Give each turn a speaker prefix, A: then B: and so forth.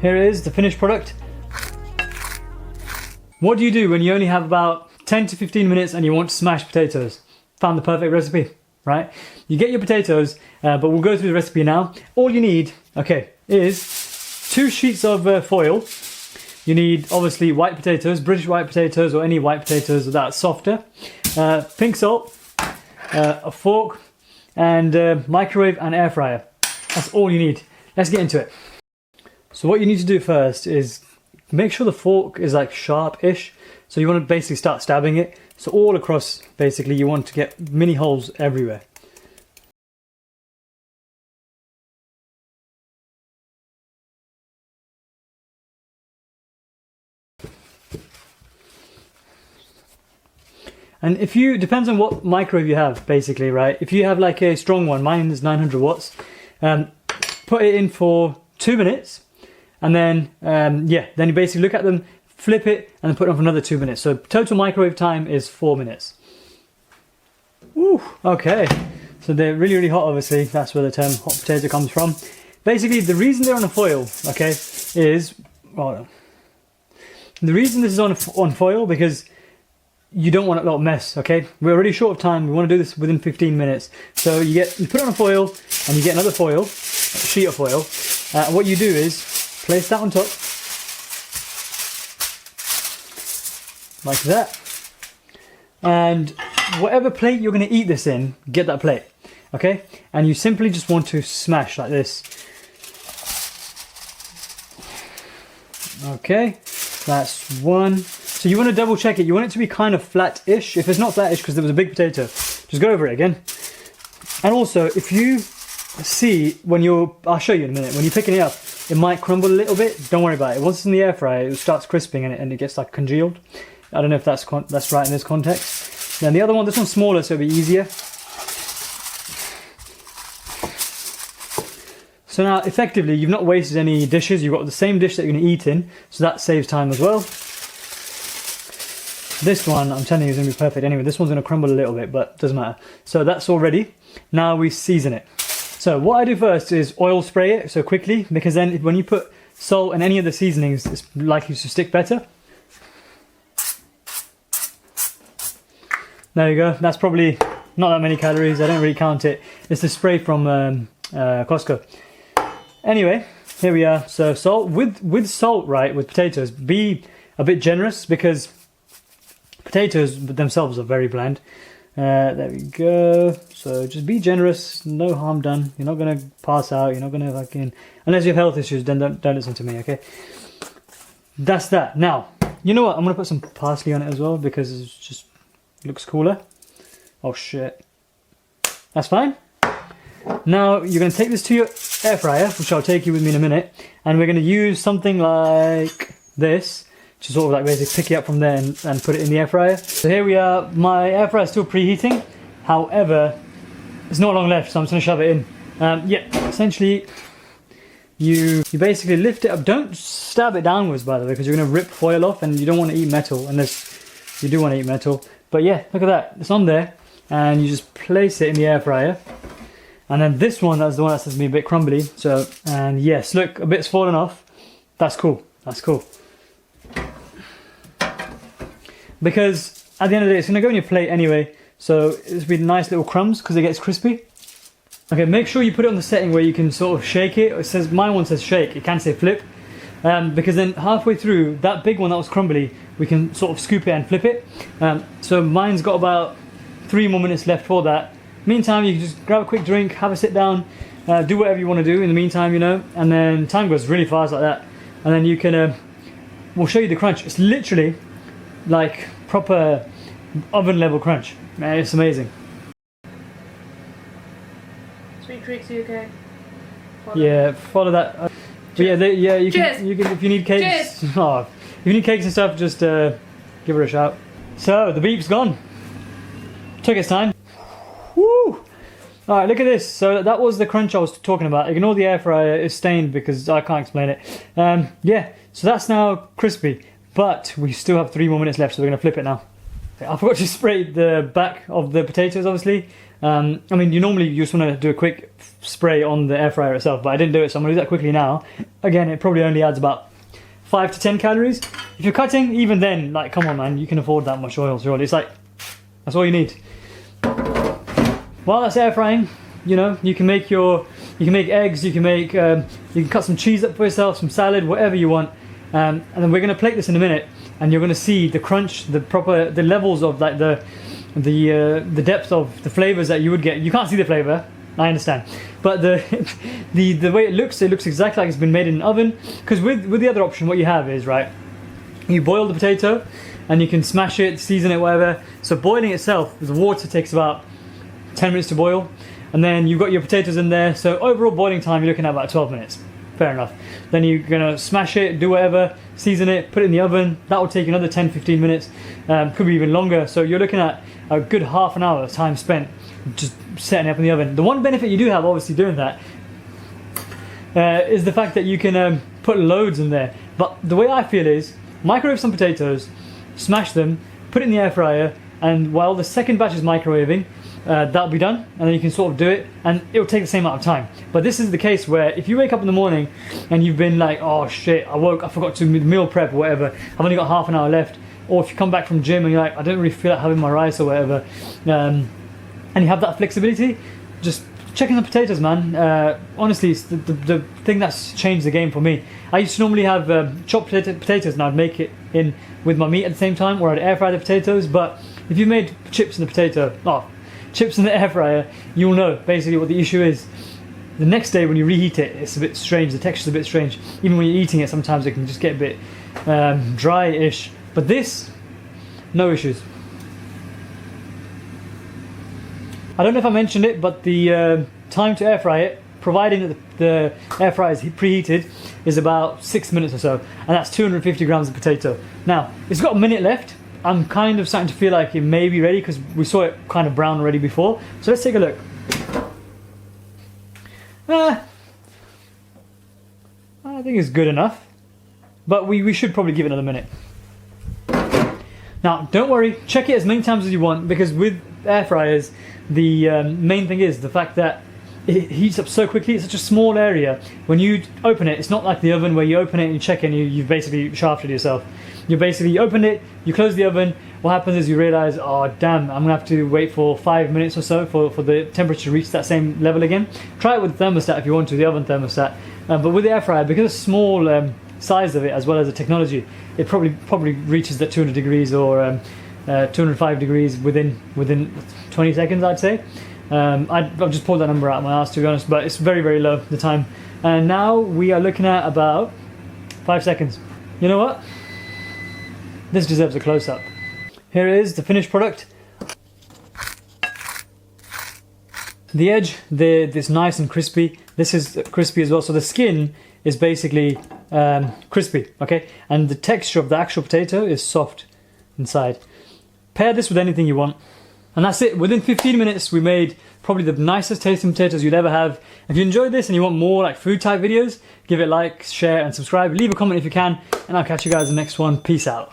A: here it is, the finished product. What do you do when you only have about 10 to 15 minutes and you want to smash potatoes? Found the perfect recipe, right? You get your potatoes, but we'll go through the recipe now. All you need, okay, is 2 sheets of foil. You need, obviously, white potatoes, British white potatoes, or any white potatoes that's softer. Pink salt, a fork, and microwave and air fryer. That's all you need. Let's get into it. So what you need to do first is make sure the fork is like sharp-ish. So you want to basically start stabbing it. So all across, basically, you want to get mini holes everywhere. And if you, depends on what microwave you have, basically, right? If you have like a strong one, mine is 900 watts, put it in for 2 minutes, and then, yeah, then you basically look at them, flip it, and then put it on for another 2 minutes. So total microwave time is 4 minutes. Woo, okay. So they're really, really hot, obviously. That's where the term hot potato comes from. Basically, the reason they're on a foil, okay, is, well, the reason this is on foil, because you don't want a lot of mess, okay? We're already short of time. We want to do this within 15 minutes. So you put it on a foil, and you get another foil, a sheet of foil. What you do is place that on top, like that. And whatever plate you're going to eat this in, get that plate, okay? And you simply just want to smash like this. Okay, that's one. So you want to double check it. You want it to be kind of flat-ish. If it's not flat-ish because there was a big potato, just go over it again. And also, if you see when I'll show you in a minute, when you're picking it up, it might crumble a little bit. Don't worry about it. Once it's in the air fryer, it starts crisping and it gets like congealed. I don't know if that's right in this context. Then the other one, this one's smaller, so it'll be easier. So now, effectively, you've not wasted any dishes. You've got the same dish that you're going to eat in, so that saves time as well. This one, I'm telling you, is going to be perfect anyway. This one's going to crumble a little bit, but doesn't matter. So that's all ready. Now we season it. So what I do first is oil spray it so quickly, because then when you put salt and any of the seasonings, it's likely to stick better. There you go. That's probably not that many calories. I don't really count it. It's the spray from Costco. Anyway, here we are. So salt, with salt, right, with potatoes, be a bit generous, because potatoes themselves are very bland. There we go. So just be generous. No harm done. You're not going to pass out. You're not going to fucking... Unless you have health issues, then don't listen to me, okay? That's that. Now, you know what? I'm going to put some parsley on it as well, because it just looks cooler. Oh, shit. That's fine. Now, you're going to take this to your air fryer, which I'll take you with me in a minute. And we're going to use something like this, to sort of like basically pick it up from there and put it in the air fryer. So here we are. My air fryer is still preheating. However, there's not long left, so I'm just going to shove it in. Yeah, essentially, you basically lift it up. Don't stab it downwards, by the way, because you're going to rip foil off, and you don't want to eat metal unless you do want to eat metal. But yeah, look at that. It's on there, and you just place it in the air fryer. And then this one, that's the one that says to be a bit crumbly. So, and yes, look, a bit's fallen off. That's cool. That's cool. Because at the end of the day, it's going to go in your plate anyway. So it'll be nice little crumbs because it gets crispy. Okay, make sure you put it on the setting where you can sort of shake it. It says, my one says shake, it can say flip. Because then halfway through, that big one that was crumbly, we can sort of scoop it and flip it. So mine's got about 3 more minutes left for that. Meantime, you can just grab a quick drink, have a sit down, do whatever you want to do in the meantime, you know. And then time goes really fast like that. And then you can, we'll show you the crunch. It's literally like proper oven level crunch. Man, it's amazing.
B: Sweet treats, are you okay?
A: Follow that. But yeah, you can if you need cakes. Oh, if you need cakes and stuff, just give her a shout. So the beep's gone. Took its time. Woo! All right, look at this. So that was the crunch I was talking about. Ignore the air fryer; it's stained because I can't explain it. Yeah, so that's now crispy, but we still have 3 more minutes left, so we're gonna flip it now. I forgot to spray the back of the potatoes, obviously. I mean, you normally just want to do a quick spray on the air fryer itself, but I didn't do it, so I'm going to do that quickly now. again, it probably only adds about 5 to 10 calories. If you're cutting, even then, like, come on, man, you can afford that much oil. So it's like, that's all you need. While that's air frying, you know, you can make eggs, you can cut some cheese up for yourself, some salad, whatever you want. And then we're gonna plate this in a minute, and you're gonna see the crunch, the levels of like the depth of the flavors that you would get. You can't see the flavor, I understand, but the way it looks exactly like it's been made in an oven. Because with the other option, what you have is, right, you boil the potato, and you can smash it, season it, whatever. So boiling itself, the water takes about 10 minutes to boil, and then you've got your potatoes in there. So overall boiling time, you're looking at about 12 minutes. Fair enough. Then you're gonna smash it, do whatever, season it, put it in the oven. That will take another 10-15 minutes, could be even longer. So you're looking at a good half an hour time spent just setting it up in the oven. The one benefit you do have, obviously, doing that is the fact that you can put loads in there. But the way I feel is, microwave some potatoes, smash them, put it in the air fryer, and while the second batch is microwaving, that'll be done, and then you can sort of do it, and it'll take the same amount of time. But this is the case where if you wake up in the morning and you've been like, oh shit, I forgot to meal prep or whatever, I've only got half an hour left, or if you come back from gym and you're like, I don't really feel like having my rice or whatever, and you have that flexibility, just check in the potatoes, man. Honestly, it's the thing that's changed the game for me. I used to normally have chopped potatoes, and I'd make it in with my meat at the same time, or I'd air fry the potatoes. But if you made chips in the air fryer, you'll know basically what the issue is. The next day when you reheat it, it's a bit strange, the texture's a bit strange. Even when you're eating it, sometimes it can just get a bit dry-ish. But this, no issues. I don't know if I mentioned it, but the time to air fry it, providing that the air fryer is preheated, is about 6 minutes or so, and that's 250 grams of potato. Now, it's got a minute left. I'm kind of starting to feel like it may be ready because we saw it kind of brown already before. So let's take a look. I think it's good enough, but we should probably give it another minute. Now, don't worry, check it as many times as you want, because with air fryers, the main thing is the fact that it heats up so quickly. It's such a small area. When you open it, it's not like the oven where you open it and you check it and you've basically shafted yourself. You basically open it, you close the oven. What happens is you realize, oh damn, I'm gonna have to wait for 5 minutes or so for the temperature to reach that same level again. Try it with the thermostat if you want to, the oven thermostat. But with the air fryer, because of the small size of it as well as the technology, it probably reaches that 200 degrees or 205 degrees within 20 seconds, I'd say. I've just pulled that number out of my ass, to be honest, but it's very, very low, the time. And now we are looking at about 5 seconds. You know what? This deserves a close-up. Here is the finished product. The edge, this nice and crispy. This is crispy as well, so the skin is basically crispy, okay? And the texture of the actual potato is soft inside. Pair this with anything you want. And that's it. Within 15 minutes, we made probably the nicest tasting potatoes you'd ever have. If you enjoyed this and you want more like food type videos, give it a like, share and subscribe. Leave a comment if you can, and I'll catch you guys in the next one. Peace out.